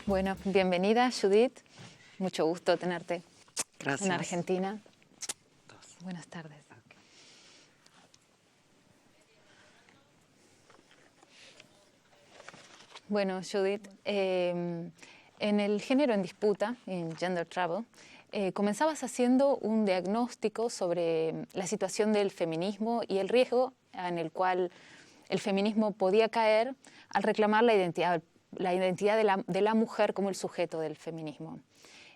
Bueno, bienvenida, Judith. Mucho gusto tenerte Gracias. en Argentina. Buenas tardes. Bueno, Judith, en el género en disputa, en Gender Trouble, comenzabas haciendo un diagnóstico sobre la situación del feminismo y el riesgo en el cual el feminismo podía caer al reclamar la identidad de la mujer como el sujeto del feminismo.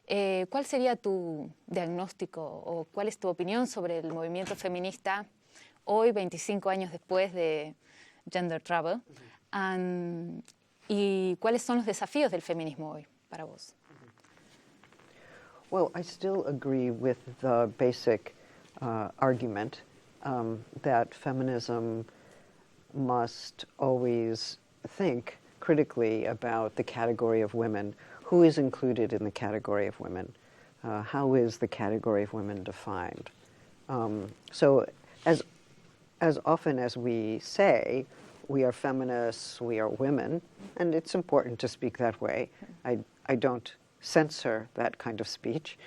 ¿Cuál sería tu diagnóstico o cuál es tu opinión sobre el movimiento feminista hoy, 25 años después de Gender Trouble? ¿Y cuáles son los desafíos del feminismo hoy para vos? Well, I still agree with the basic argument that feminism must always think critically about the category of women. Who is included in the category of women? How is the category of women defined? So as often as we say, we are feminists, we are women, and it's important to speak that way. I don't censor that kind of speech.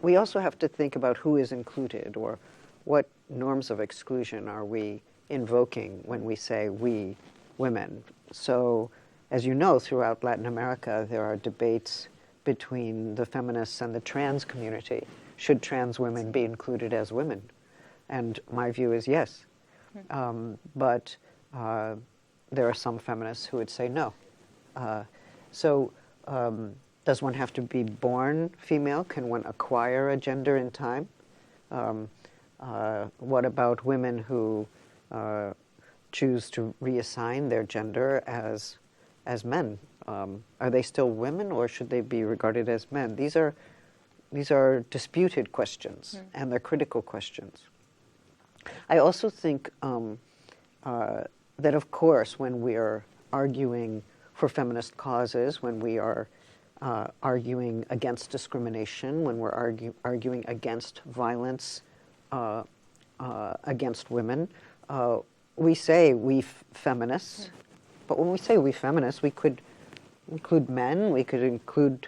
We also have to think about who is included, or what norms of exclusion are we invoking when we say we, women. So, as you know, throughout Latin America, there are debates between the feminists and the trans community. Should trans women be included as women? And my view is yes. But there are some feminists who would say no. Does one have to be born female? Can one acquire a gender in time? What about women who choose to reassign their gender as men? Are they still women, or should they be regarded as men? These are disputed questions, and they're critical questions. I also think that, of course, when we are arguing for feminist causes, when we are arguing against discrimination, when we're arguing against violence against women, we say we feminists, but when we say we feminists, we could include men, we could include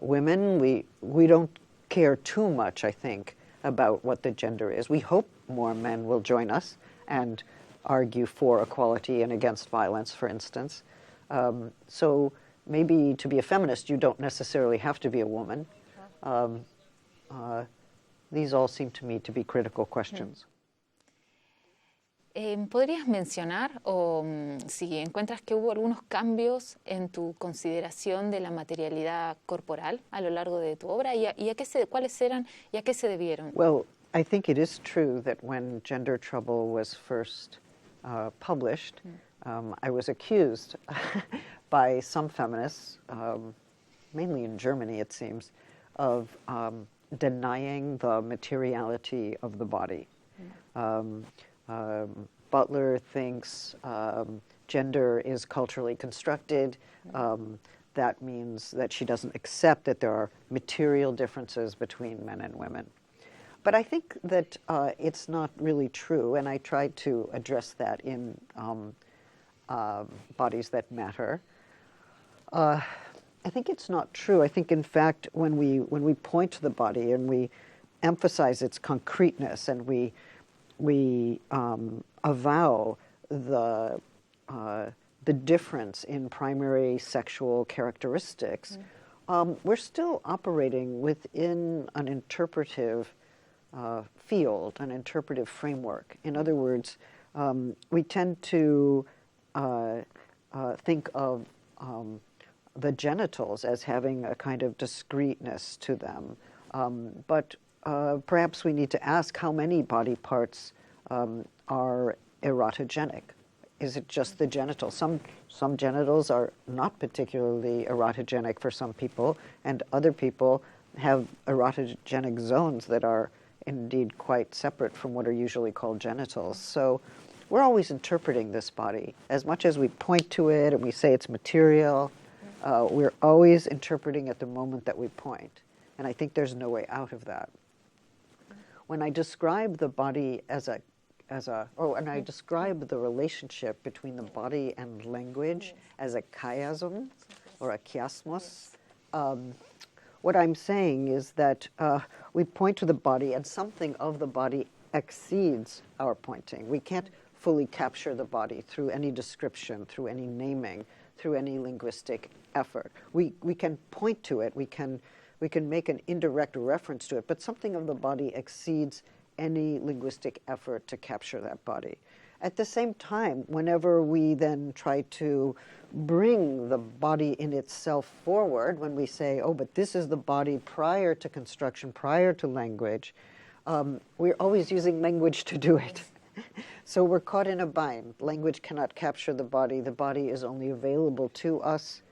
women. We don't care too much, I think, about what the gender is. We hope more men will join us and argue for equality and against violence, for instance. So maybe to be a feminist, you don't necessarily have to be a woman. These all seem to me to be critical questions. ¿Podrías mencionar si encuentras que hubo algunos cambios en tu consideración de la materialidad corporal a lo largo de tu obra y cuáles eran y a qué se debieron? Well, I think it is true that when Gender Trouble was first published, I was accused by some feminists, mainly in Germany it seems, of denying the materiality of the body. Butler thinks gender is culturally constructed. That means that she doesn't accept that there are material differences between men and women. But I think that it's not really true, and I tried to address that in Bodies That Matter. I think it's not true. I think, in fact, when we point to the body and we emphasize its concreteness and we avow the difference in primary sexual characteristics, we're still operating within an interpretive field, an interpretive framework. In other words, we tend to think of the genitals as having a kind of discreteness to them. But perhaps we need to ask how many body parts are erotogenic. Is it just the genitals? Some genitals are not particularly erotogenic for some people, and other people have erotogenic zones that are indeed quite separate from what are usually called genitals. So we're always interpreting this body. As much as we point to it and we say it's material, we're always interpreting at the moment that we point. And I think there's no way out of that. When I describe the body and I describe the relationship between the body and language as a chiasm, or a chiasmos. What I'm saying is that we point to the body and something of the body exceeds our pointing. We can't fully capture the body through any description, through any naming, through any linguistic effort. We can point to it, we can make an indirect reference to it, but something of the body exceeds any linguistic effort to capture that body. At the same time, whenever we then try to bring the body in itself forward, when we say, oh, but this is the body prior to construction, prior to language, we're always using language to do it. So we're caught in a bind. Language cannot capture the body. The body is only available to us,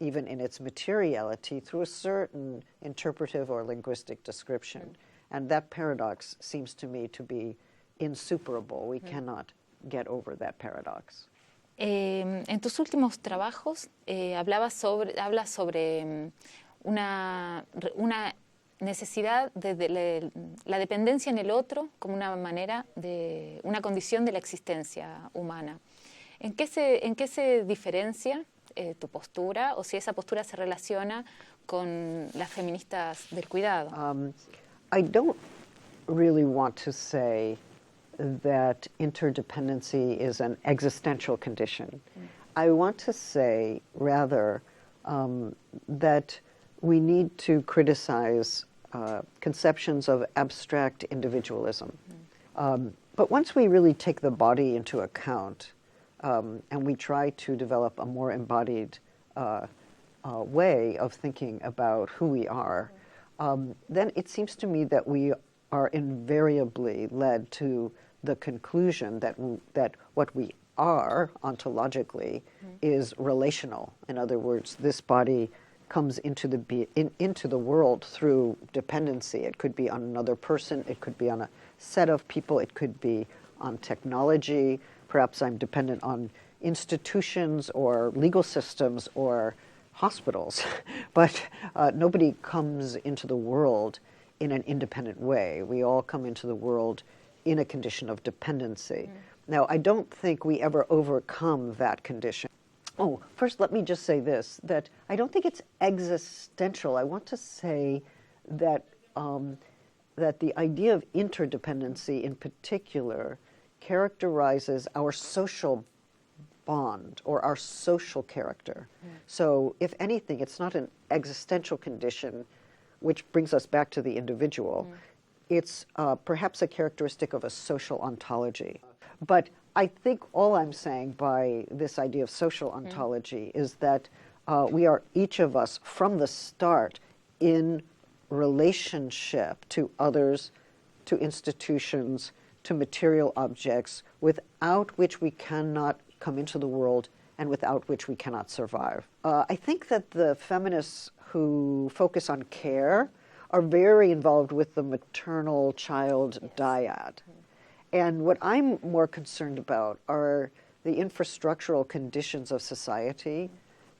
even in its materiality, through a certain interpretive or linguistic description. And that paradox seems to me to be insuperable. We cannot get over that paradox. En tus últimos trabajos hablas sobre una necesidad de la dependencia en el otro como una manera de una condición de la existencia humana. ¿En qué se diferencia tu postura o si esa postura se relaciona con las feministas del cuidado? I don't really want to say that interdependency is an existential condition. I want to say, rather, that we need to criticize conceptions of abstract individualism. But once we really take the body into account and we try to develop a more embodied way of thinking about who we are, then it seems to me that we are invariably led to the conclusion that what we are ontologically is relational. In other words, this body comes into the world through dependency. It could be on another person, it could be on a set of people, it could be on technology. Perhaps I'm dependent on institutions or legal systems or hospitals, but nobody comes into the world in an independent way. We all come into the world in a condition of dependency. Now, I don't think we ever overcome that condition. Oh, first let me just say this, that I don't think it's existential. I want to say that, that the idea of interdependency in particular characterizes our social bond or our social character. So if anything, it's not an existential condition, which brings us back to the individual. It's perhaps a characteristic of a social ontology. But I think all I'm saying by this idea of social ontology is that we are each of us from the start in relationship to others, to institutions, to material objects, without which we cannot come into the world and without which we cannot survive. I think that the feminists who focus on care are very involved with the maternal-child dyad. And what I'm more concerned about are the infrastructural conditions of society,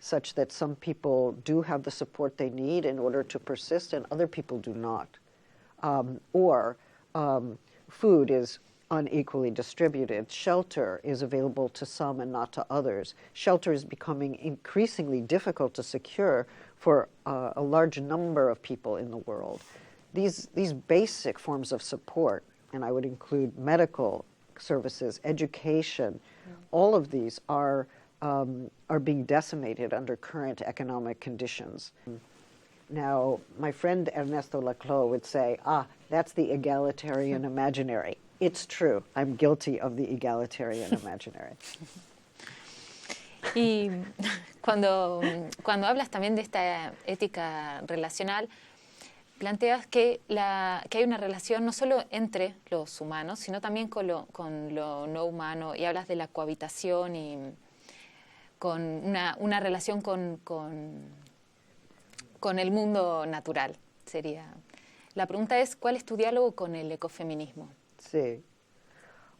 such that some people do have the support they need in order to persist and other people do not. Or food is unequally distributed. Shelter is available to some and not to others. Shelter is becoming increasingly difficult to secure for a large number of people in the world. These basic forms of support, and I would include medical services, education, all of these are being decimated under current economic conditions. Now, my friend Ernesto Laclau would say, that's the egalitarian imaginary. It's true. I'm guilty of the egalitarian imaginary. Y cuando hablas también de esta ética relacional, planteas que hay una relación no solo entre los humanos, sino también con lo no humano, y hablas de la cohabitación y con una relación con el mundo natural. La pregunta es, ¿cuál es tu diálogo con el ecofeminismo? Sí.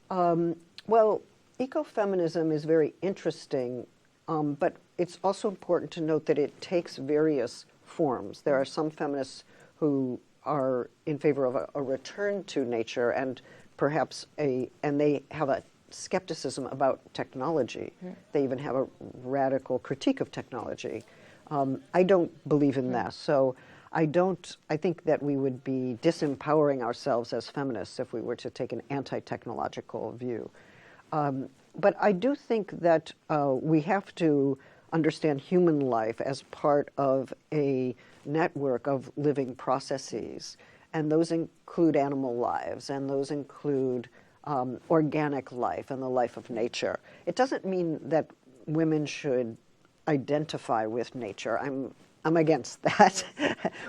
Well, ecofeminism is very interesting, but it's also important to note that it takes various forms. There are some feminists who are in favor of a return to nature and perhaps and they have a skepticism about technology. They even have a radical critique of technology. I don't believe in that. So I think that we would be disempowering ourselves as feminists if we were to take an anti-technological view. But I do think that we have to understand human life as part of a network of living processes. And those include animal lives, and those include organic life and the life of nature. It doesn't mean that women should identify with nature. I'm against that.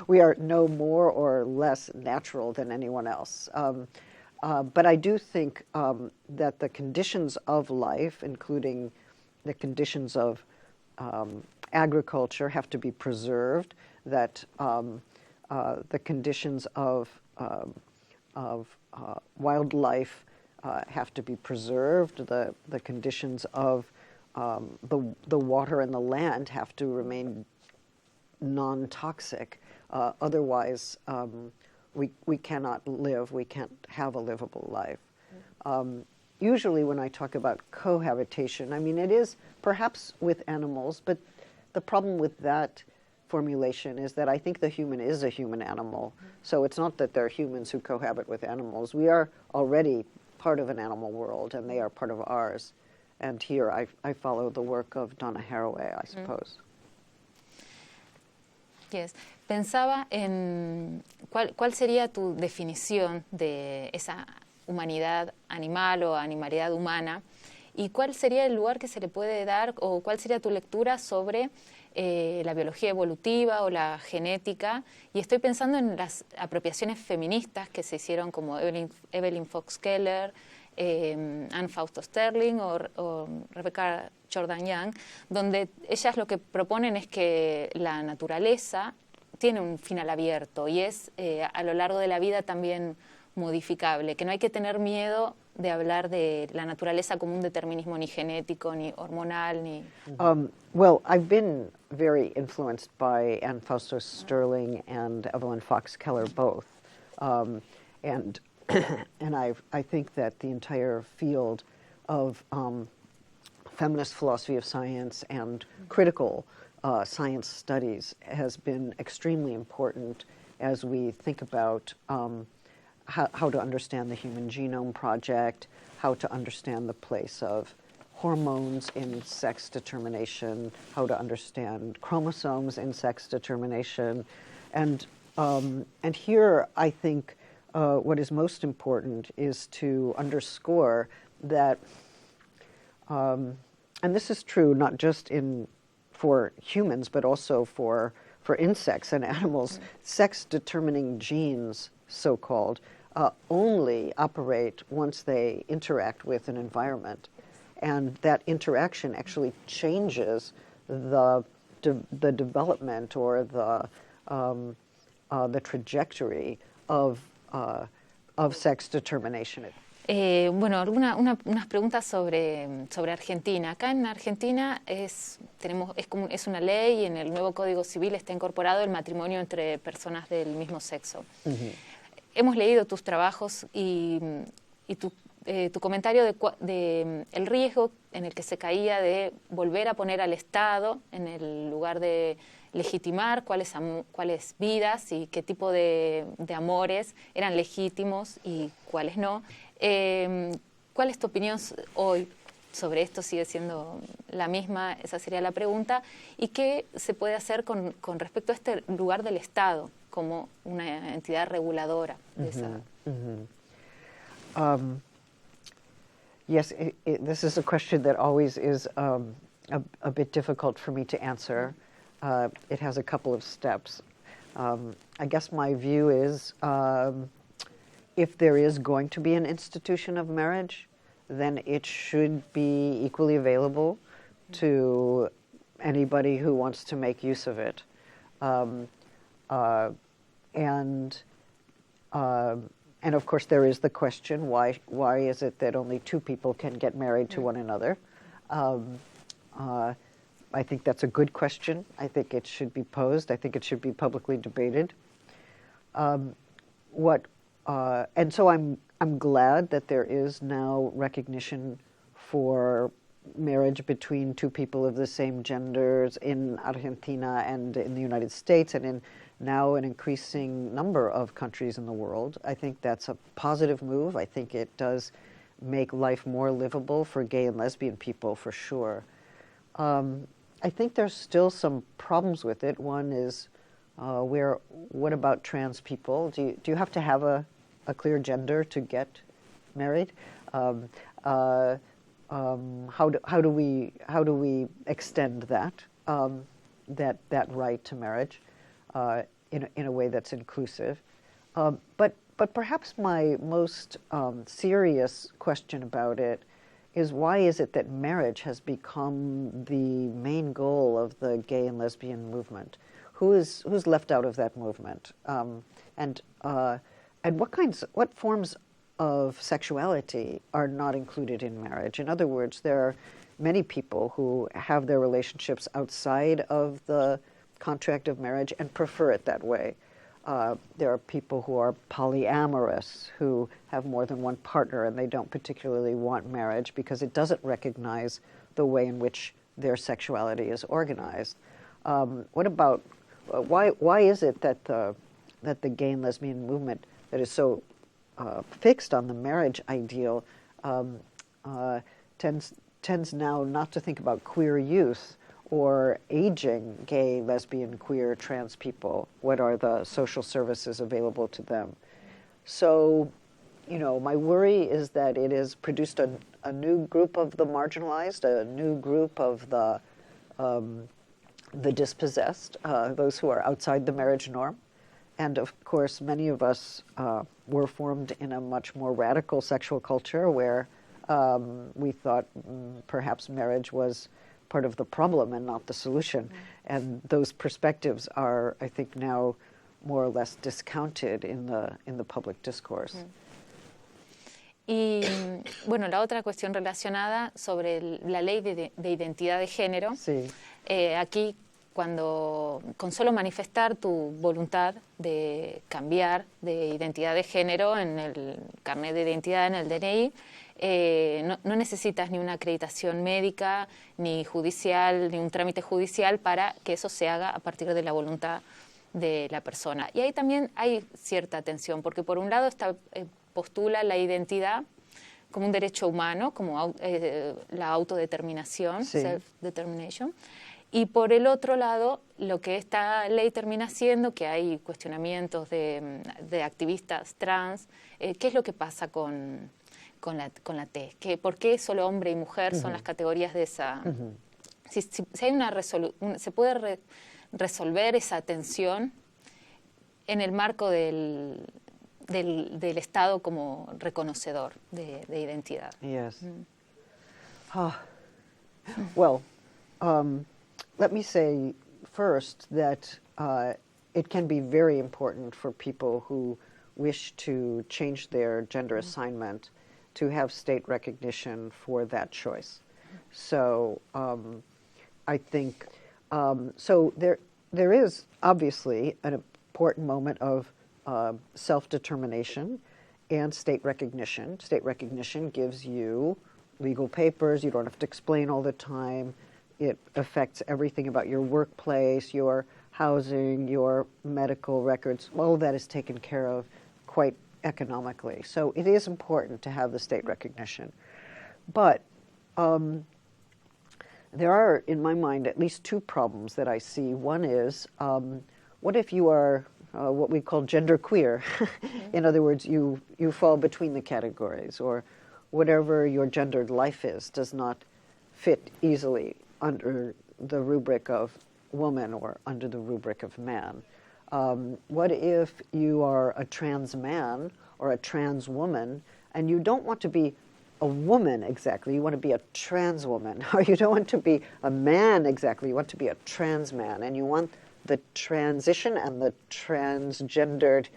We are no more or less natural than anyone else. But I do think that the conditions of life, including the conditions of agriculture, have to be preserved, that the conditions of wildlife have to be preserved, the conditions of the water and the land have to remain non-toxic. Otherwise, we cannot live, we can't have a livable life. Usually when I talk about cohabitation, I mean, it is perhaps with animals, but the problem with that formulation is that I think the human is a human animal. So it's not that they're humans who cohabit with animals. We are already part of an animal world, and they are part of ours. And here I follow the work of Donna Haraway, I suppose. Yes. Pensaba en cuál sería tu definición de esa humanidad animal o animalidad humana, y cuál sería el lugar que se le puede dar, o cuál sería tu lectura sobre la biología evolutiva o la genética. Y estoy pensando en las apropiaciones feministas que se hicieron, como Evelyn Fox Keller, Anne Fausto Sterling o Rebecca Jordan Young, donde ellas lo que proponen es que la naturaleza tiene un final abierto y es a lo largo de la vida también modificable, que no hay que tener miedo de hablar de la naturaleza como un determinismo ni genético, ni hormonal, ni... Well, I've been very influenced by Anne Fausto Sterling and Evelyn Fox Keller both. And I think that the entire field of feminist philosophy of science and critical science studies has been extremely important as we think about how to understand the Human Genome Project, how to understand the place of hormones in sex determination, how to understand chromosomes in sex determination. And here I think what is most important is to underscore that, and this is true not just for humans, but also for insects and animals, sex-determining genes, so-called, only operate once they interact with an environment. And that interaction actually changes the development or the trajectory of sex determination. Bueno, unas preguntas sobre Argentina. Acá en Argentina es una ley, y en el nuevo Código Civil está incorporado el matrimonio entre personas del mismo sexo. Uh-huh. Hemos leído tus trabajos y tu comentario de el riesgo en el que se caía de volver a poner al Estado en el lugar de legitimar cuáles vidas y qué tipo de amores eran legítimos y cuáles no. ¿Cuál es tu opinión hoy sobre esto? ¿Sigue siendo la misma? Esa sería la pregunta. ¿Y qué se puede hacer con respecto a este lugar del Estado como una entidad reguladora de esa? Yes, this is a question that always is a bit difficult for me to answer. It has a couple of steps. I guess my view is if there is going to be an institution of marriage, then it should be equally available to anybody who wants to make use of it. And of course there is the question, why is it that only two people can get married to one another? I think that's a good question. I think it should be posed. I think it should be publicly debated. And so I'm glad that there is now recognition for marriage between two people of the same genders in Argentina and in the United States and in now an increasing number of countries in the world. I think that's a positive move. I think it does make life more livable for gay and lesbian people, for sure. I think there's still some problems with it. One is what about trans people? Do you have to have a clear gender to get married? How do we extend that right to marriage in a way that's inclusive? But perhaps my most serious question about it is, why is it that marriage has become the main goal of the gay and lesbian movement? Who's left out of that movement? And what forms of sexuality are not included in marriage? In other words, there are many people who have their relationships outside of the contract of marriage and prefer it that way. There are people who are polyamorous, who have more than one partner, and they don't particularly want marriage because it doesn't recognize the way in which their sexuality is organized. What about why is it that the gay and lesbian movement that is so fixed on the marriage ideal tends now not to think about queer youth or aging gay, lesbian, queer, trans people? What are the social services available to them? So, my worry is that it has produced a new group of the marginalized, a new group of the dispossessed, those who are outside the marriage norm. And of course, many of us were formed in a much more radical sexual culture where we thought perhaps marriage was part of the problem and not the solution. Mm-hmm. And those perspectives are, I think, now more or less discounted in the public discourse. Mm-hmm. Y bueno, la otra cuestión relacionada sobre la ley de identidad de género. Sí. Aquí, con solo manifestar tu voluntad de cambiar de identidad de género en el carnet de identidad, en el DNI, no necesitas ni una acreditación médica, ni judicial, ni un trámite judicial para que eso se haga a partir de la voluntad de la persona. Y ahí también hay cierta tensión, porque por un lado postula la identidad como un derecho humano, como la autodeterminación, sí. Self-determination. Y por el otro lado, lo que esta ley termina haciendo, que hay cuestionamientos de activistas trans, ¿qué es lo que pasa con la T? ¿Por qué solo hombre y mujer son las categorías de esa? Uh-huh. Si hay se puede resolver esa tensión en el marco del Estado como reconocedor de identidad. Yes. Well, let me say first that it can be very important for people who wish to change their gender assignment to have state recognition for that choice. So I think, so there is obviously an important moment of self-determination and state recognition. State recognition gives you legal papers. You don't have to explain all the time. It affects everything about your workplace, your housing, your medical records. All of that is taken care of quite economically. So it is important to have the state recognition. But there are, in my mind, at least two problems that I see. One is, what if you are what we call genderqueer? In other words, you fall between the categories, or whatever your gendered life is does not fit easily under the rubric of woman or under the rubric of man. What if you are a trans man or a trans woman and you don't want to be a woman exactly, you want to be a trans woman, or you don't want to be a man exactly, you want to be a trans man, and you want the transition and the transgendered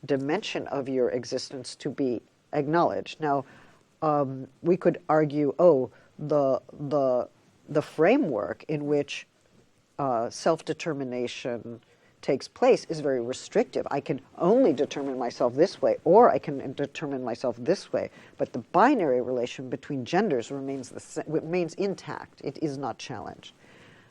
dimension of your existence to be acknowledged. Now, we could argue, the framework in which self-determination takes place is very restrictive. I can only determine myself this way, or I can determine myself this way. But the binary relation between genders remains intact. It is not challenged.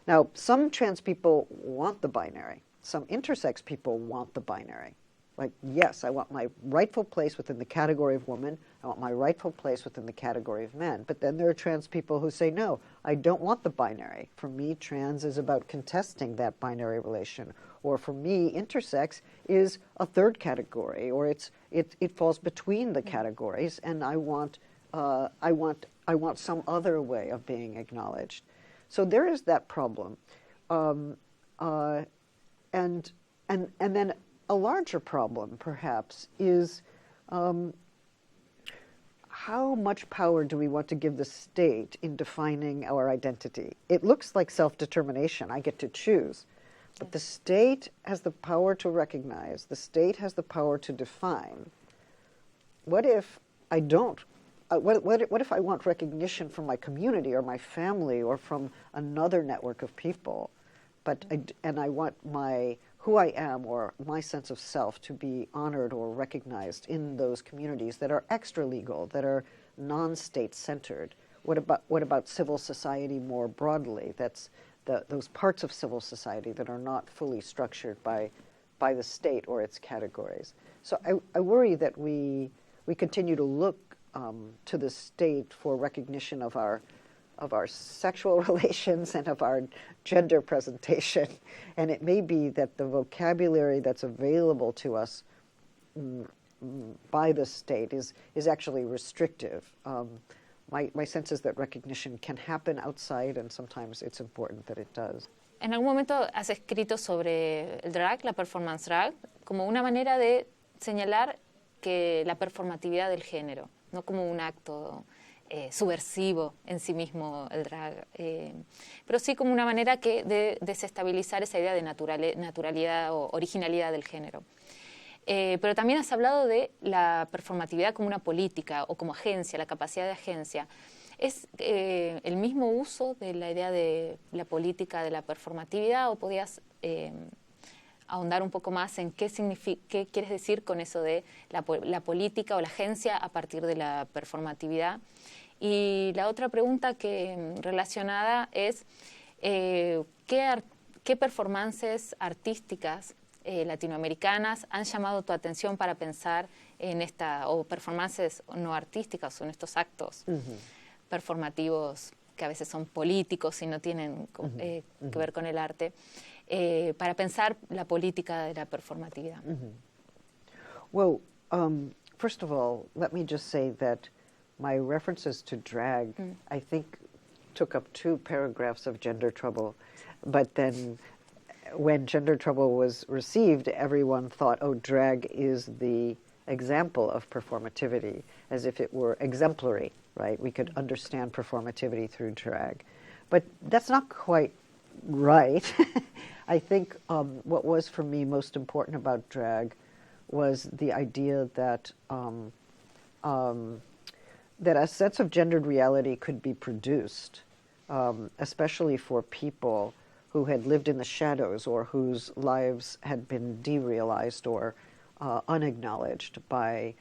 Now, some trans people want the binary. Some intersex people want the binary. Like, yes, I want my rightful place within the category of woman. I want my rightful place within the category of men. But then there are trans people who say, no, I don't want the binary. For me, trans is about contesting that binary relation. Or for me, intersex is a third category, or it falls between the categories, and I want some other way of being acknowledged. So there is that problem, and then a larger problem, perhaps, is how much power do we want to give the state in defining our identity? It looks like self-determination. I get to choose. But the state has the power to recognize. The state has the power to define. What if I don't? What if I want recognition from my community or my family or from another network of people? I want who I am or my sense of self to be honored or recognized in those communities that are extra-legal, that are non-state centered. What about civil society more broadly? That's those parts of civil society that are not fully structured by the state or its categories. So I worry that we continue to look to the state for recognition of our sexual relations and of our gender presentation. And it may be that the vocabulary that's available to us by the state is actually restrictive. My sense is that recognition can happen outside, and sometimes it's important that it does. En algún momento has escrito sobre el drag, la performance drag, como una manera de señalar que la performatividad del género, no como un acto subversivo en sí mismo el drag, pero sí como una manera de desestabilizar esa idea de naturalidad o originalidad del género. Pero también has hablado de la performatividad como una política o como agencia, la capacidad de agencia. ¿Es el mismo uso de la idea de la política de la performatividad o podías ahondar un poco más en qué quieres decir con eso de la política o la agencia a partir de la performatividad? Y la otra pregunta relacionada es ¿qué performances artísticas latinoamericanas han llamado tu atención para pensar en o performances no artísticas o en estos actos performativos que a veces son políticos y no tienen que ver con el arte, para pensar la política de la performatividad? Well, first of all, let me just say that my references to drag, I think, took up 2 paragraphs of Gender Trouble, but then when Gender Trouble was received, everyone thought, oh, drag is the example of performativity, as if it were exemplary, right? We could understand performativity through drag. But that's not quite right. I think what was for me most important about drag was the idea that that a sense of gendered reality could be produced, especially for people who had lived in the shadows or whose lives had been derealized or unacknowledged by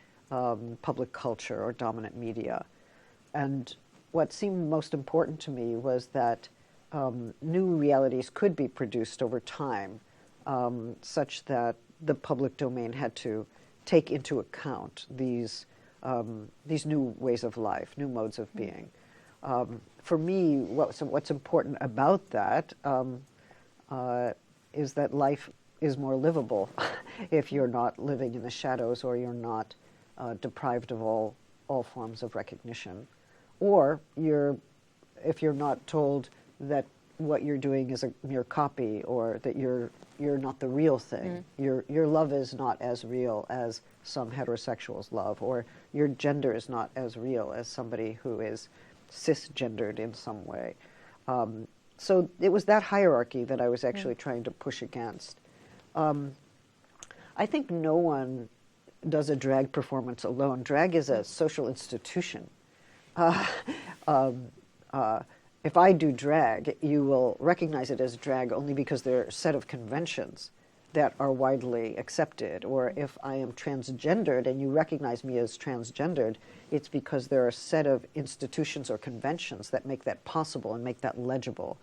public culture or dominant media. And what seemed most important to me was that new realities could be produced over time, such that the public domain had to take into account these new ways of life, new modes of being. For me, what's important about that is that life is more livable if you're not living in the shadows or you're not deprived of all forms of recognition. Or if you're not told that what you're doing is a mere copy, or that you're not the real thing. Your love is not as real as some heterosexuals' love, or your gender is not as real as somebody who is cisgendered in some way. So it was that hierarchy that I was actually trying to push against. I think no one does a drag performance alone. Drag is a social institution. If I do drag, you will recognize it as drag only because there are a set of conventions that are widely accepted, or if I am transgendered and you recognize me as transgendered, it's because there are a set of institutions or conventions that make that possible and make that legible.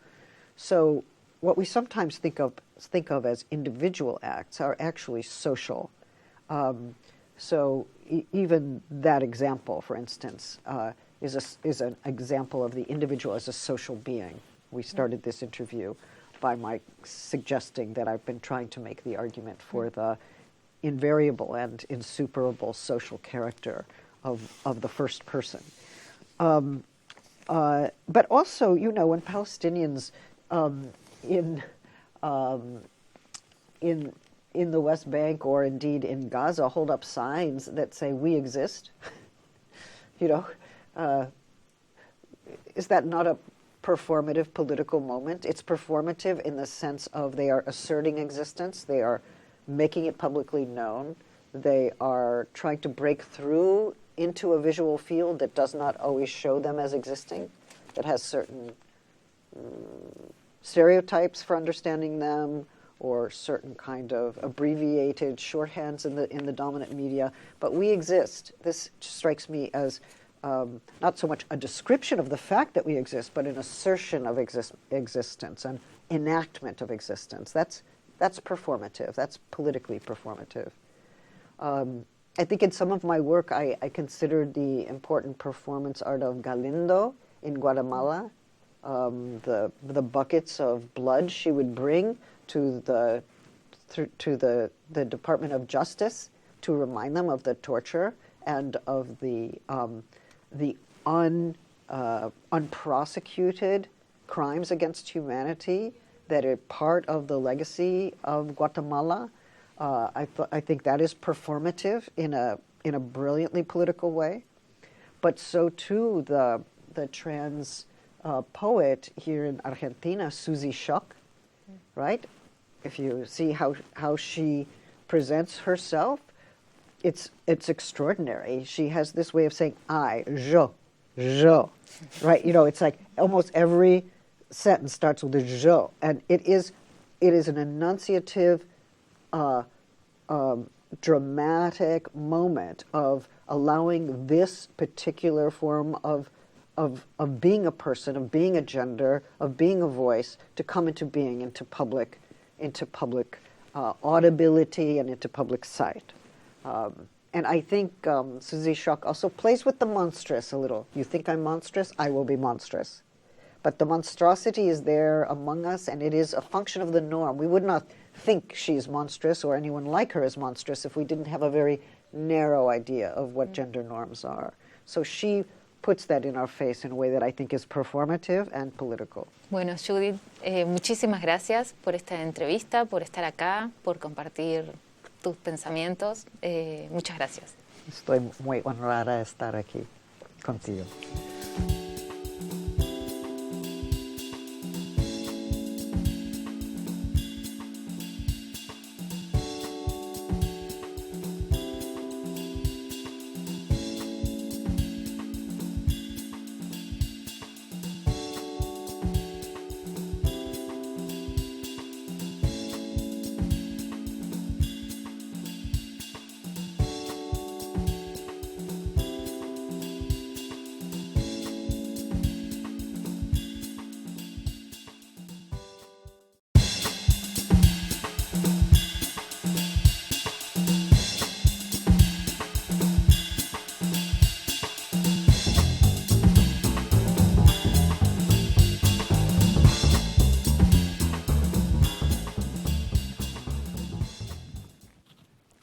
So what we sometimes think of as individual acts are actually social. So even that example, for instance, is an example of the individual as a social being. We started this interview by my suggesting that I've been trying to make the argument for the invariable and insuperable social character of the first person. But also, you know, when Palestinians in the West Bank or indeed in Gaza hold up signs that say "We exist," you know, is that not a performative political moment? It's performative in the sense of they are asserting existence, they are making it publicly known, they are trying to break through into a visual field that does not always show them as existing, that has certain stereotypes for understanding them, or certain kind of abbreviated shorthands in the dominant media. But we exist. This strikes me as not so much a description of the fact that we exist, but an assertion of existence, an enactment of existence. That's performative. That's politically performative. I think in some of my work, I considered the important performance art of Galindo in Guatemala, the buckets of blood she would bring to the Department of Justice to remind them of the torture and of the unprosecuted crimes against humanity that are part of the legacy of Guatemala. I think that is performative in a brilliantly political way, but so too the trans poet here in Argentina, Susie Shock, right? If you see how she presents herself, it's extraordinary. She has this way of saying I, yo, right? You know, it's like almost every sentence starts with a yo, and it is an enunciative, dramatic moment of allowing this particular form of being a person, of being a gender, of being a voice to come into being, into public audibility and into public sight. And I think Susie Shock also plays with the monstrous a little. You think I'm monstrous? I will be monstrous. But the monstrosity is there among us, and it is a function of the norm. We would not think she's monstrous or anyone like her is monstrous if we didn't have a very narrow idea of what gender norms are. So she puts that in our face in a way that I think is performative and political. Bueno, Judith, muchísimas gracias por esta entrevista, por estar acá, por compartir tus pensamientos. Muchas gracias. Estoy muy honrada de estar aquí contigo.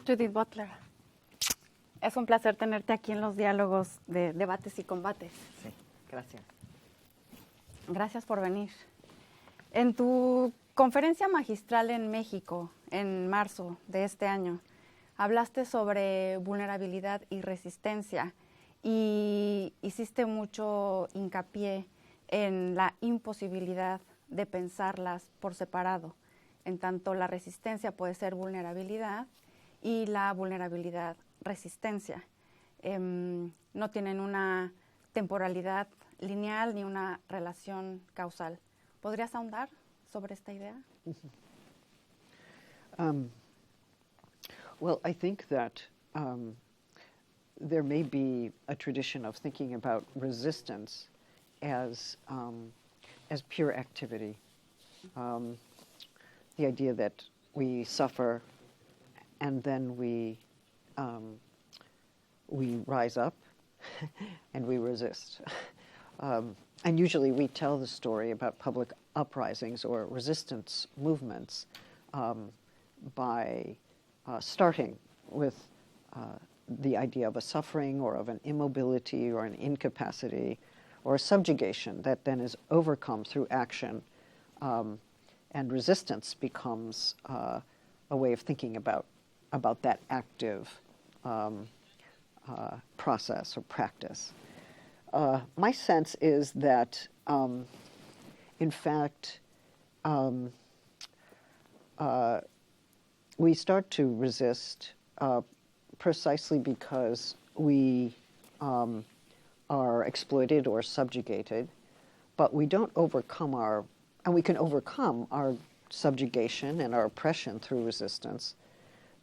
Judith Butler, es un placer tenerte aquí en los diálogos de Debates y Combates. Sí, gracias. Gracias por venir. En tu conferencia magistral en México, en marzo de este año, hablaste sobre vulnerabilidad y resistencia y hiciste mucho hincapié en la imposibilidad de pensarlas por separado. En tanto, la resistencia puede ser vulnerabilidad y la vulnerabilidad resistencia. No tienen una temporalidad lineal ni una relación causal. ¿Podrías ahondar sobre esta idea? Well, I think that there may be a tradition of thinking about resistance as pure activity. The idea that we suffer and then we rise up and we resist. And usually we tell the story about public uprisings or resistance movements by starting with the idea of a suffering or of an immobility or an incapacity or a subjugation that then is overcome through action. And resistance becomes a way of thinking about that active process or practice. My sense is that, in fact, we start to resist precisely because we are exploited or subjugated, but we don't overcome and we can overcome our subjugation and our oppression through resistance,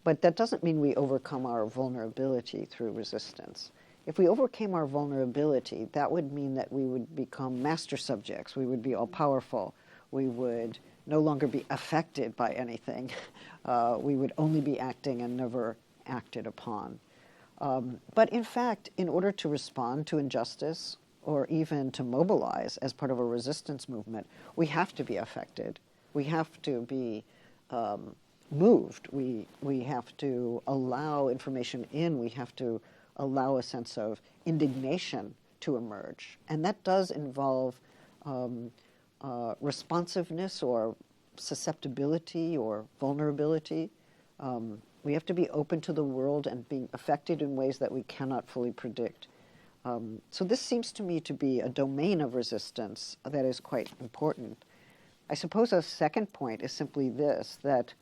but that doesn't mean we overcome our vulnerability through resistance. If we overcame our vulnerability, that would mean that we would become master subjects. We would be all-powerful. We would no longer be affected by anything. We would only be acting and never acted upon. But in fact, in order to respond to injustice or even to mobilize as part of a resistance movement, we have to be affected. We have to be moved. We have to allow information in. We have to allow a sense of indignation to emerge. And that does involve responsiveness or susceptibility or vulnerability. We have to be open to the world and being affected in ways that we cannot fully predict. So this seems to me to be a domain of resistance that is quite important. I suppose a second point is simply this, that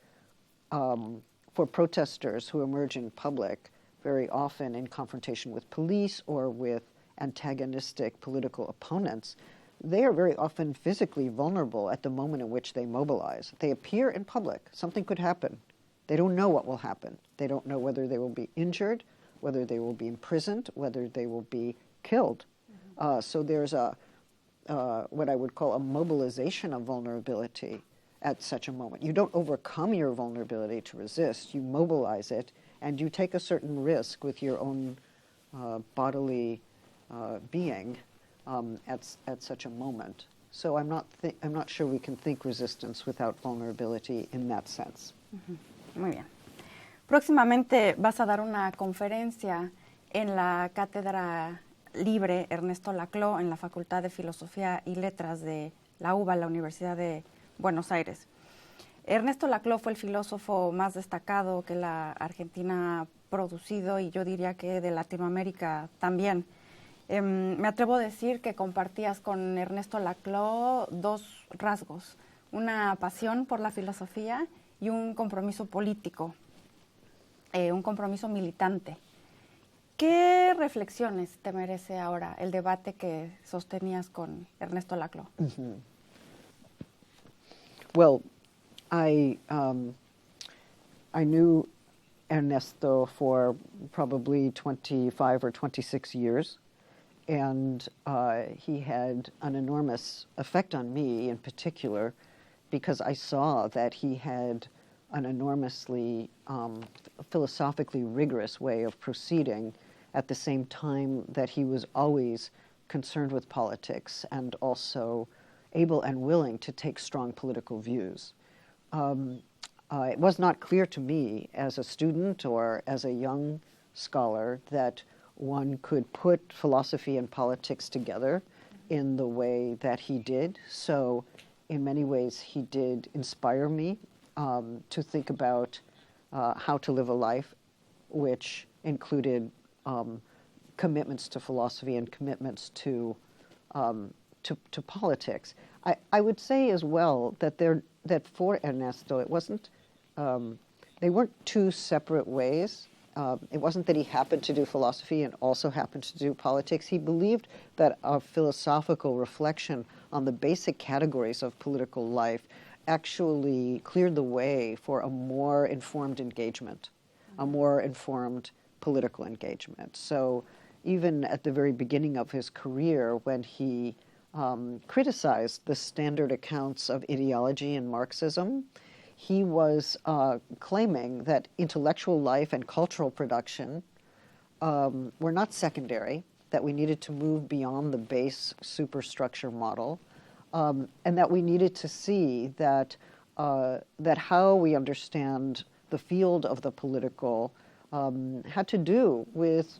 for protesters who emerge in public, very often in confrontation with police or with antagonistic political opponents, they are very often physically vulnerable at the moment in which they mobilize. They appear in public. Something could happen. They don't know what will happen. They don't know whether they will be injured, whether they will be imprisoned, whether they will be killed. So there's what I would call a mobilization of vulnerability at such a moment. You don't overcome your vulnerability to resist. You mobilize it, and you take a certain risk with your own bodily being at such a moment. So I'm not sure we can think resistance without vulnerability in that sense. Muy bien. Próximamente vas a dar una conferencia en la Cátedra Libre Ernesto Laclau en la Facultad de Filosofía y Letras de la UBA, la Universidad de Buenos Aires. Ernesto Laclau fue el filósofo más destacado que la Argentina ha producido y yo diría que de Latinoamérica también. Me atrevo a decir que compartías con Ernesto Laclau dos rasgos, una pasión por la filosofía y un compromiso político, un compromiso militante. ¿Qué reflexiones te merece ahora el debate que sostenías con Ernesto Laclau? Mm-hmm. Well, I knew Ernesto for probably 25 or 26 years, and he had an enormous effect on me in particular because I saw that he had an enormously philosophically rigorous way of proceeding at the same time that he was always concerned with politics and also able and willing to take strong political views. It was not clear to me as a student or as a young scholar that one could put philosophy and politics together in the way that he did. So in many ways he did inspire me to think about how to live a life which included commitments to philosophy and commitments to politics. I would say as well that for Ernesto, it wasn't, they weren't two separate ways. It wasn't that he happened to do philosophy and also happened to do politics. He believed that a philosophical reflection on the basic categories of political life actually cleared the way for a more informed engagement a more informed political engagement. So even at the very beginning of his career, when he criticized the standard accounts of ideology in Marxism, he was claiming that intellectual life and cultural production were not secondary, that we needed to move beyond the base superstructure model, and that we needed to see that, that how we understand the field of the political had to do with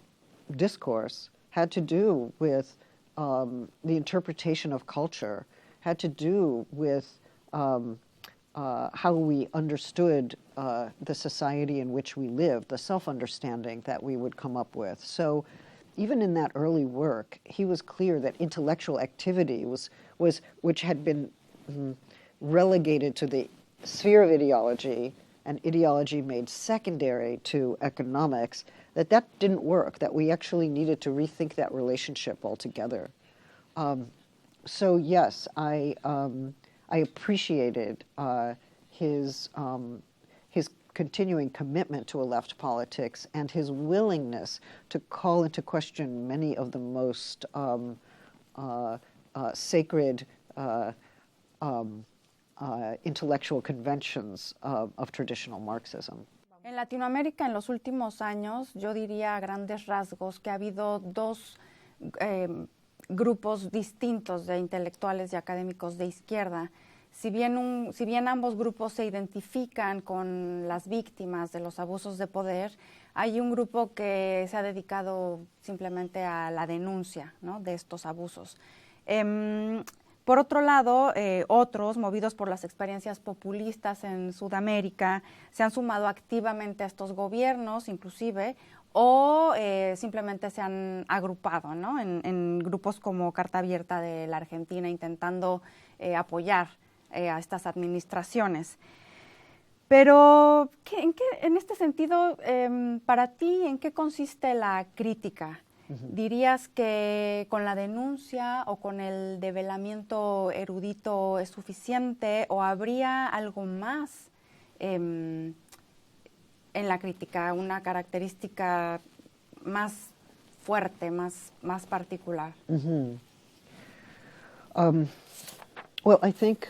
discourse, had to do with the interpretation of culture, had to do with how we understood the society in which we lived, the self-understanding that we would come up with. So even in that early work, he was clear that intellectual activity which had been relegated to the sphere of ideology, and ideology made secondary to economics, that didn't work, that we actually needed to rethink that relationship altogether. So yes, I appreciated his continuing commitment to a left politics and his willingness to call into question many of the most sacred intellectual conventions of traditional Marxism. En Latinoamérica en los últimos años, yo diría a grandes rasgos que ha habido dos grupos distintos de intelectuales y académicos de izquierda. Si bien ambos grupos se identifican con las víctimas de los abusos de poder, hay un grupo que se ha dedicado simplemente a la denuncia, ¿no?, de estos abusos. Por otro lado, otros, movidos por las experiencias populistas en Sudamérica, se han sumado activamente a estos gobiernos, inclusive, o simplemente se han agrupado, ¿no?, en grupos como Carta Abierta de la Argentina, intentando apoyar a estas administraciones. Pero, en este sentido, para ti, ¿en qué consiste la crítica? ¿Dirías que con la denuncia o con el develamiento erudito es suficiente, o habría algo más en la crítica, una característica más fuerte, más particular? Well, I think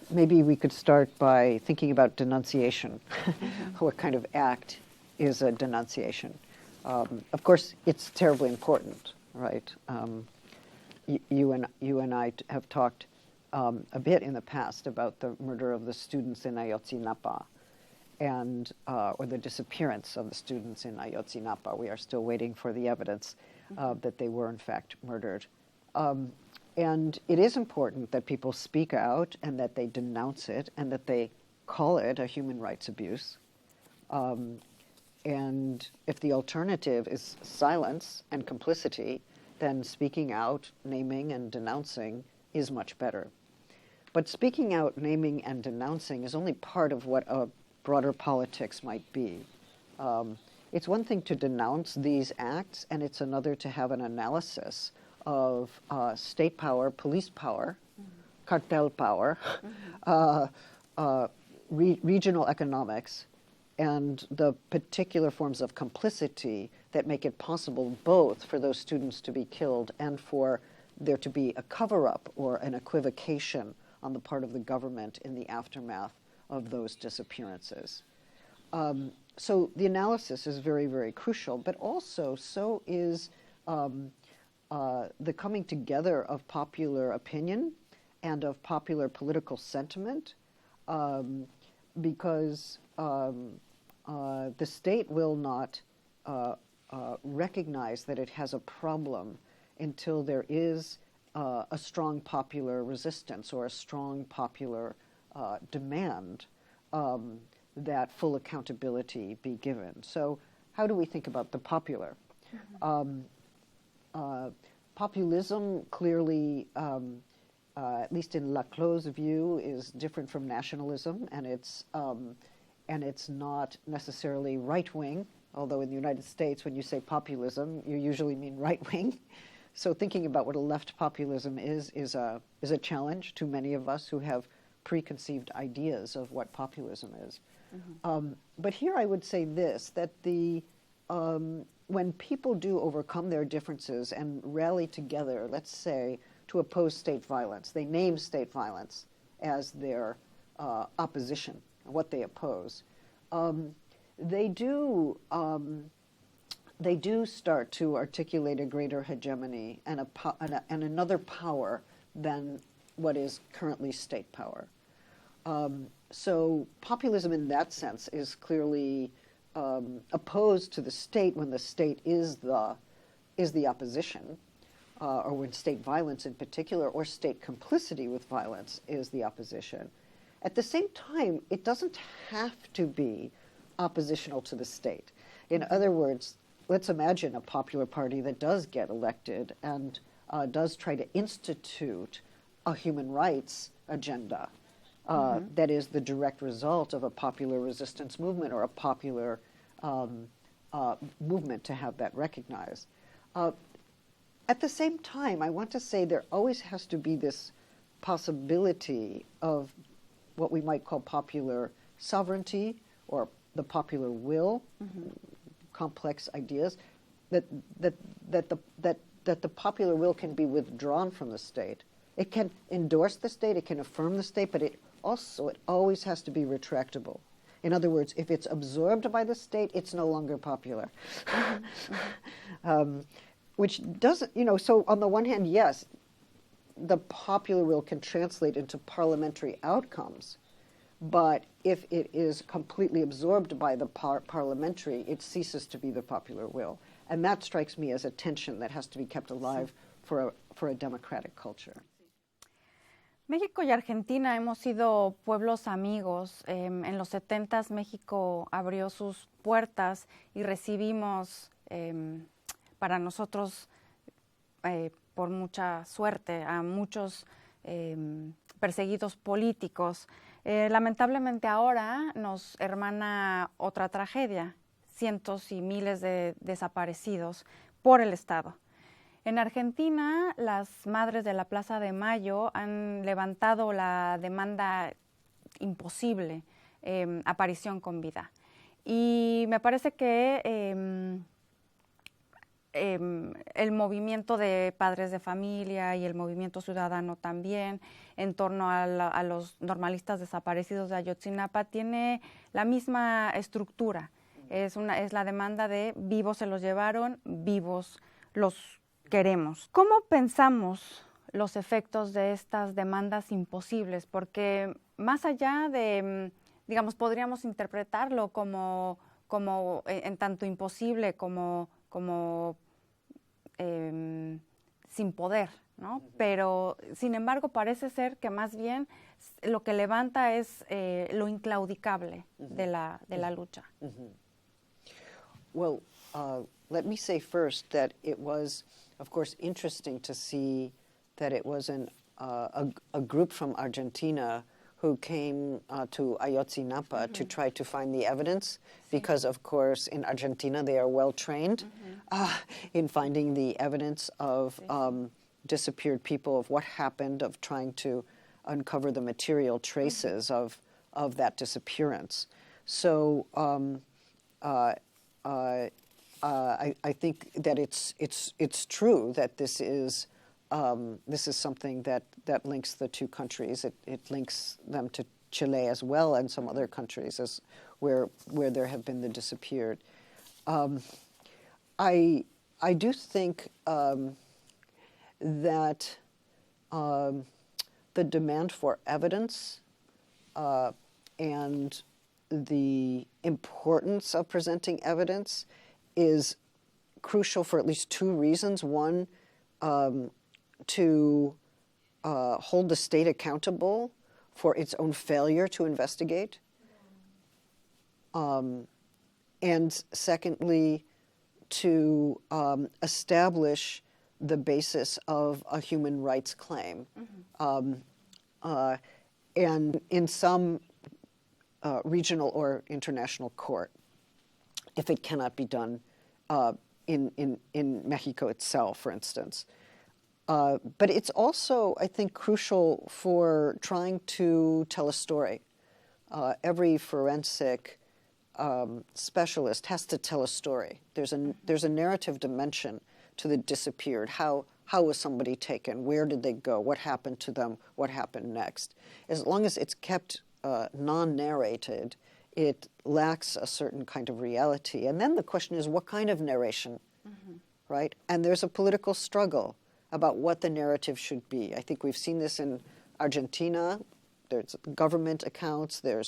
maybe we could start by thinking about denunciation. What kind of act is a denunciation? Of course, it's terribly important, right? You and I have talked a bit in the past about the murder of the students in Ayotzinapa, and or the disappearance of the students in Ayotzinapa. We are still waiting for the evidence that they were in fact murdered. And it is important that people speak out and that they denounce it and that they call it a human rights abuse. And if the alternative is silence and complicity, then speaking out, naming, and denouncing is much better. But speaking out, naming, and denouncing is only part of what a broader politics might be. It's one thing to denounce these acts, and it's another to have an analysis of state power, police power, cartel power, regional economics, and the particular forms of complicity that make it possible both for those students to be killed and for there to be a cover-up or an equivocation on the part of the government in the aftermath of those disappearances. So the analysis is very, very crucial, but also so is the coming together of popular opinion and of popular political sentiment, because the state will not recognize that it has a problem until there is a strong popular resistance or a strong popular demand that full accountability be given. So how do we think about the popular? Populism clearly, at least in Laclau's view, is different from nationalism, and it's not necessarily right-wing, although in the United States, when you say populism, you usually mean right-wing. So thinking about what a left populism is a challenge to many of us who have preconceived ideas of what populism is. But here I would say this, that when people do overcome their differences and rally together, let's say, to oppose state violence, they name state violence as their opposition, what they oppose, they do start to articulate a greater hegemony and another power than what is currently state power. So populism in that sense is clearly opposed to the state when the state is the opposition, or when state violence in particular, or state complicity with violence is the opposition. At the same time, it doesn't have to be oppositional to the state. In other words, let's imagine a popular party that does get elected and does try to institute a human rights agenda that is the direct result of a popular resistance movement or a popular movement to have that recognized. At the same time, I want to say there always has to be this possibility of what we might call popular sovereignty or the popular will, complex ideas, that the popular will can be withdrawn from the state. It can endorse the state, it can affirm the state, but it always has to be retractable. In other words, if it's absorbed by the state, it's no longer popular. Which doesn't, so on the one hand, yes, the popular will can translate into parliamentary outcomes, but if it is completely absorbed by the parliamentary, it ceases to be the popular will. And that strikes me as a tension that has to be kept alive for a democratic culture. México y Argentina hemos sido pueblos amigos. En los 70s México abrió sus puertas y recibimos para nosotros, por mucha suerte, a muchos perseguidos políticos. Lamentablemente ahora nos hermana otra tragedia, cientos y miles de desaparecidos por el Estado. En Argentina, las madres de la Plaza de Mayo han levantado la demanda imposible, aparición con vida. Y me parece que el movimiento de padres de familia y el movimiento ciudadano también, en torno a los normalistas desaparecidos de Ayotzinapa, tiene la misma estructura. Es la demanda de vivos se los llevaron, vivos los queremos. ¿Cómo pensamos los efectos de estas demandas imposibles? Porque más allá de, digamos, podríamos interpretarlo como en tanto imposible como sin poder, ¿no? Pero, sin embargo, parece ser que más bien lo que levanta es lo inclaudicable de la lucha. Well, let me say first that it was, of course, interesting to see that it was a group from Argentina who came to Ayotzinapa to try to find the evidence, because, of course, in Argentina they are well trained in finding the evidence of disappeared people, of what happened, of trying to uncover the material traces of that disappearance. So I think that it's true that this is something that links the two countries. It links them to Chile as well, and some other countries as where there have been the disappeared. I do think that the demand for evidence and the importance of presenting evidence is crucial for at least two reasons. One, to hold the state accountable for its own failure to investigate. And secondly, to establish the basis of a human rights claim. And in some regional or international court, if it cannot be done in Mexico itself, for instance. But it's also, I think, crucial for trying to tell a story. Every forensic specialist has to tell a story. There's a narrative dimension to the disappeared. How was somebody taken? Where did they go? What happened to them? What happened next? As long as it's kept non-narrated, it lacks a certain kind of reality. And then the question is, what kind of narration, right? And there's a political struggle about what the narrative should be. I think we've seen this in Argentina. There's government accounts. There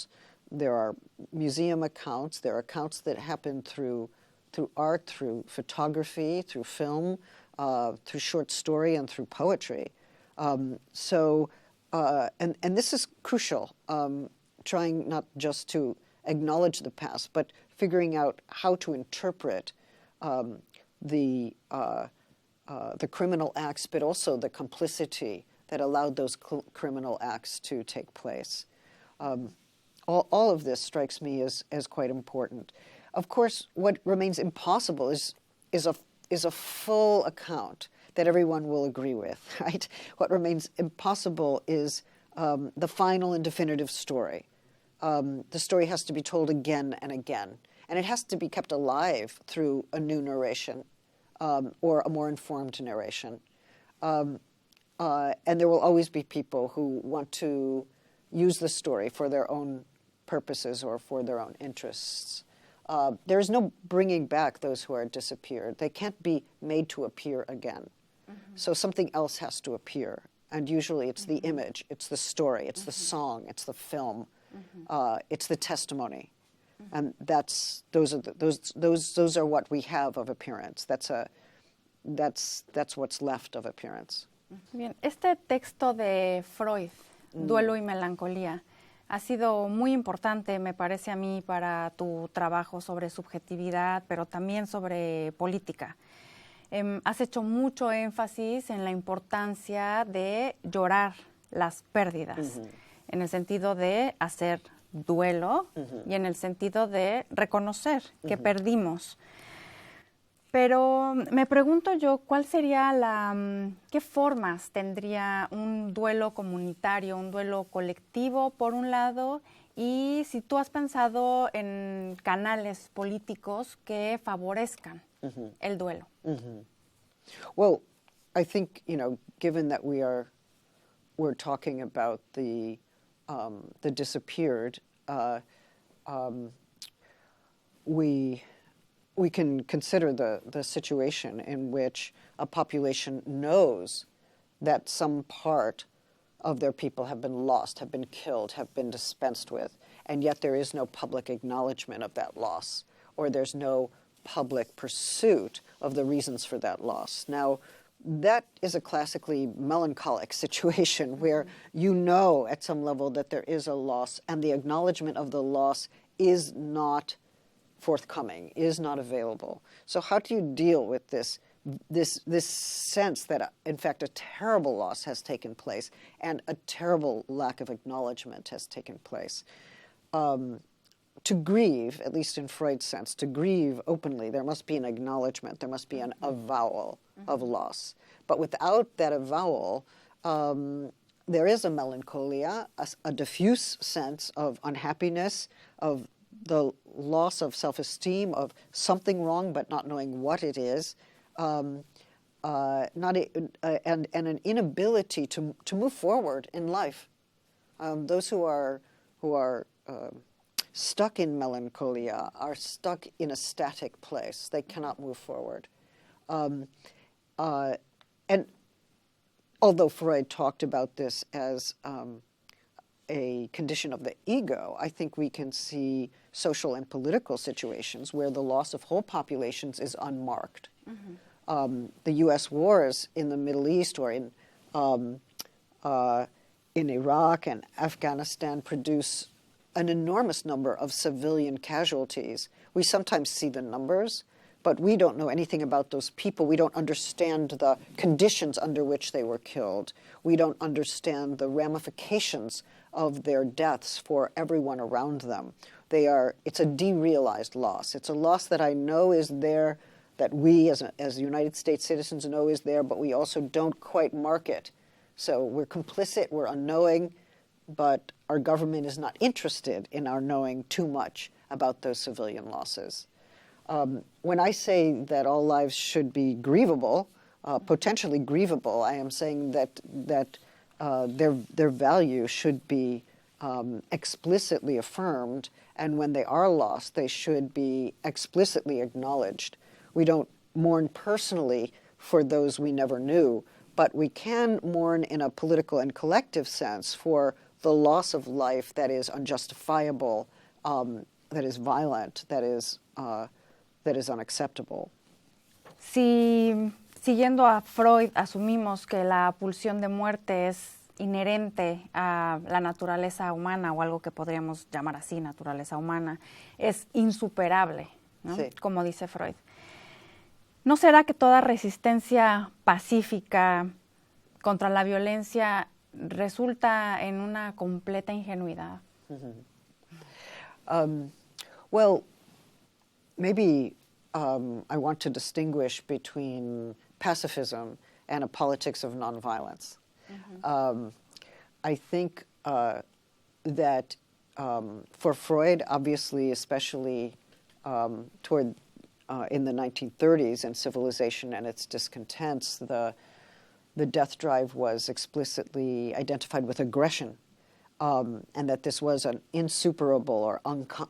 are museum accounts. There are accounts that happen through art, through photography, through film, through short story, and through poetry. And this is crucial, trying not just to acknowledge the past, but figuring out how to interpret the criminal acts, but also the complicity that allowed those criminal acts to take place. All of this strikes me as quite important. Of course, what remains impossible is a full account that everyone will agree with, right? What remains impossible is the final and definitive story. The story has to be told again and again, and it has to be kept alive through a new narration or a more informed narration. And there will always be people who want to use the story for their own purposes or for their own interests. There is no bringing back those who are disappeared. They can't be made to appear again. So something else has to appear. And usually it's the image, it's the story, it's the song, it's the film, it's the testimony. And those are what we have of appearance. That's what's left of appearance. Bien, este texto de Freud, Duelo y Melancolía, ha sido muy importante, me parece a mí, para tu trabajo sobre subjetividad, pero también sobre política. Has hecho mucho énfasis en la importancia de llorar las pérdidas, en el sentido de hacer duelo y en el sentido de reconocer que perdimos. Pero me pregunto yo, ¿cuál sería qué formas tendría un duelo comunitario, un duelo colectivo, por un lado, y si tú has pensado en canales políticos que favorezcan el duelo? Well, I think, given that we're talking about the disappeared, we can consider the situation in which a population knows that some part of their people have been lost, have been killed, have been dispensed with, and yet there is no public acknowledgement of that loss, or there's no public pursuit of the reasons for that loss. Now, that is a classically melancholic situation where you know at some level that there is a loss, and the acknowledgement of the loss is not forthcoming, is not available. So how do you deal with this sense that, in fact, a terrible loss has taken place and a terrible lack of acknowledgement has taken place? To grieve, at least in Freud's sense, to grieve openly, there must be an acknowledgement, there must be an avowal of loss. But without that avowal, there is a melancholia, a diffuse sense of unhappiness, of the loss of self-esteem, of something wrong but not knowing what it is, and an inability to move forward in life. Those who are stuck in melancholia are stuck in a static place. They cannot move forward. And although Freud talked about this as a condition of the ego, I think we can see social and political situations where the loss of whole populations is unmarked. The U.S. wars in the Middle East or in Iraq and Afghanistan produce an enormous number of civilian casualties. We sometimes see the numbers, but we don't know anything about those people. We don't understand the conditions under which they were killed. We don't understand the ramifications of their deaths for everyone around them. It's a derealized loss. It's a loss that I know is there that we as United States citizens know is there, but we also don't quite mark it. So we're complicit, we're unknowing, but our government is not interested in our knowing too much about those civilian losses. When I say that all lives should be grievable, potentially grievable, I am saying that their value should be explicitly affirmed, and when they are lost, they should be explicitly acknowledged. We don't mourn personally for those we never knew, but we can mourn in a political and collective sense for the loss of life that is unjustifiable, that is violent, that is unacceptable. Si, siguiendo a Freud, asumimos que la pulsión de muerte es inherente a la naturaleza humana, o algo que podríamos llamar así, naturaleza humana, es insuperable, ¿no? Sí. Como dice Freud. ¿No será que toda resistencia pacífica contra la violencia resulta en una completa ingenuidad? Well, maybe I want to distinguish between pacifism and a politics of nonviolence. I think that for Freud, obviously, especially toward in the 1930s and civilization and its discontents, the death drive was explicitly identified with aggression, and that this was an insuperable or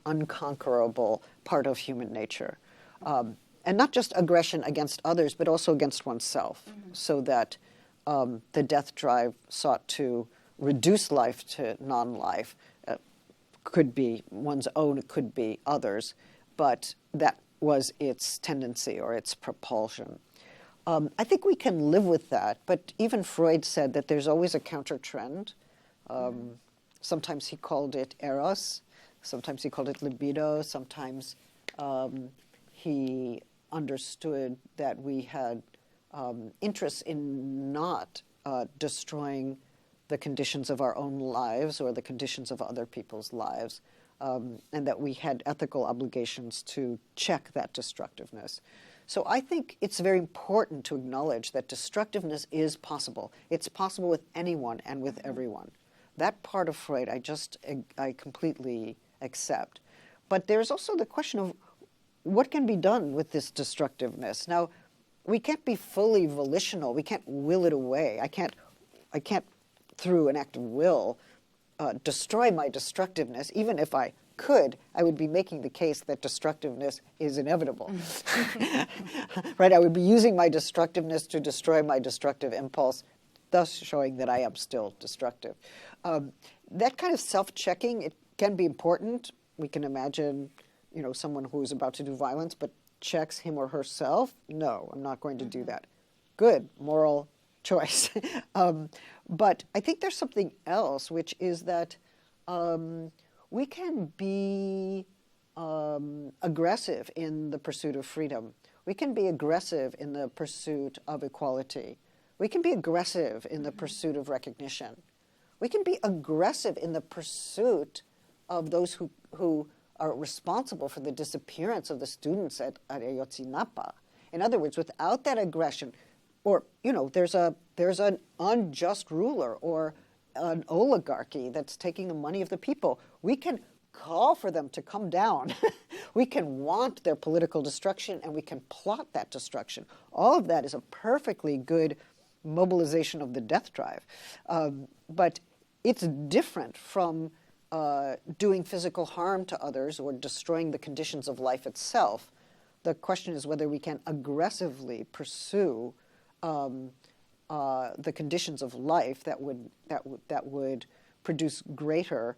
unconquerable part of human nature. And not just aggression against others, but also against oneself, so that the death drive sought to reduce life to non-life. Could be one's own, it could be others, but that was its tendency or its propulsion. I think we can live with that, but even Freud said that there's always a counter trend. Sometimes he called it eros, sometimes he called it libido, sometimes he understood that we had interest in not destroying the conditions of our own lives or the conditions of other people's lives, and that we had ethical obligations to check that destructiveness. So I think it's very important to acknowledge that destructiveness is possible. It's possible with anyone and with everyone. That part of Freud I completely accept. But there's also the question of what can be done with this destructiveness. Now, we can't be fully volitional. We can't will it away. I can't, through an act of will, destroy my destructiveness. Even if I could, I would be making the case that destructiveness is inevitable. Right? I would be using my destructiveness to destroy my destructive impulse, thus showing that I am still destructive. That kind of self-checking, it can be important. We can imagine, someone who is about to do violence, but checks him or herself. No, I'm not going to do that. Good, moral choice. But I think there's something else, which is that we can be aggressive in the pursuit of freedom. We can be aggressive in the pursuit of equality. We can be aggressive in the pursuit of recognition. We can be aggressive in the pursuit of those who are responsible for the disappearance of the students at Ayotzinapa. In other words, without that aggression, or, there's an unjust ruler or an oligarchy that's taking the money of the people, we can call for them to come down. We can want their political destruction, and we can plot that destruction. All of that is a perfectly good mobilization of the death drive. But it's different from doing physical harm to others or destroying the conditions of life itself. The question is whether we can aggressively pursue the conditions of life that would produce greater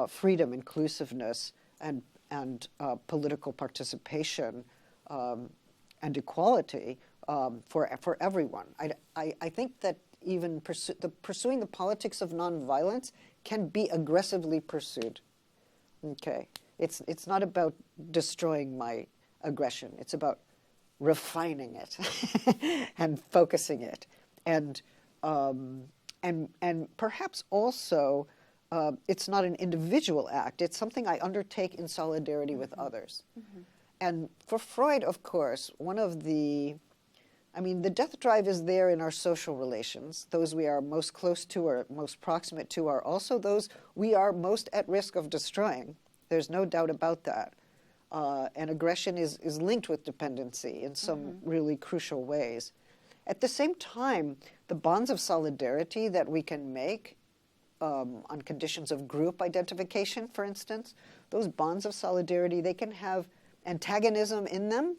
freedom, inclusiveness, and political participation and equality for everyone. I think that even pursuing the politics of nonviolence can be aggressively pursued. Okay, it's not about destroying my aggression. It's about refining it and focusing it, and perhaps also it's not an individual act. It's something I undertake in solidarity with others. And for Freud, of course, the death drive is there in our social relations. Those we are most close to or most proximate to are also those we are most at risk of destroying. There's no doubt about that. And aggression is linked with dependency in some really crucial ways. At the same time, the bonds of solidarity that we can make on conditions of group identification, for instance, those bonds of solidarity, they can have antagonism in them.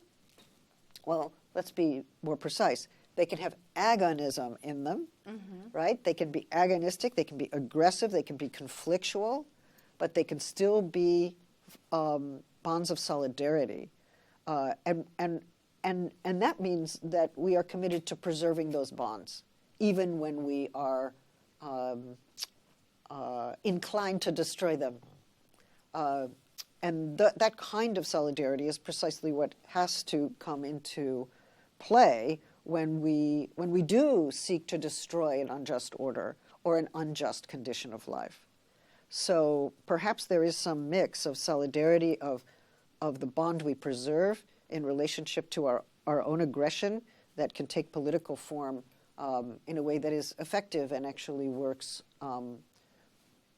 Well, let's be more precise. They can have agonism in them, right? They can be agonistic, they can be aggressive, they can be conflictual, but they can still be bonds of solidarity. And that means that we are committed to preserving those bonds, even when we are inclined to destroy them. And that kind of solidarity is precisely what has to come into play when we do seek to destroy an unjust order or an unjust condition of life. So perhaps there is some mix of solidarity of the bond we preserve in relationship to our own aggression that can take political form in a way that is effective and actually works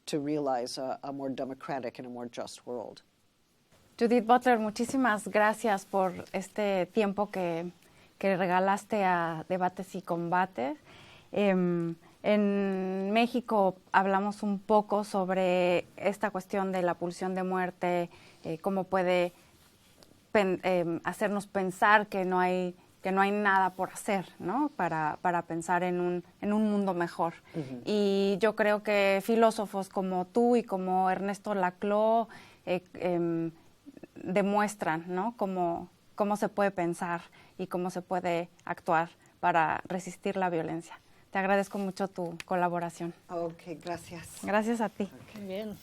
to realize a more democratic and a more just world. Judith Butler, muchísimas gracias por este tiempo que regalaste a Debates y Combates. En México hablamos un poco sobre esta cuestión de la pulsión de muerte, cómo puede hacernos pensar que no hay nada por hacer, ¿no? Para pensar en un mundo mejor. Y yo creo que filósofos como tú y como Ernesto Laclau demuestran, ¿no? cómo se puede pensar y cómo se puede actuar para resistir la violencia. Te agradezco mucho tu colaboración. Ok, gracias. Gracias a ti. Okay. Bien.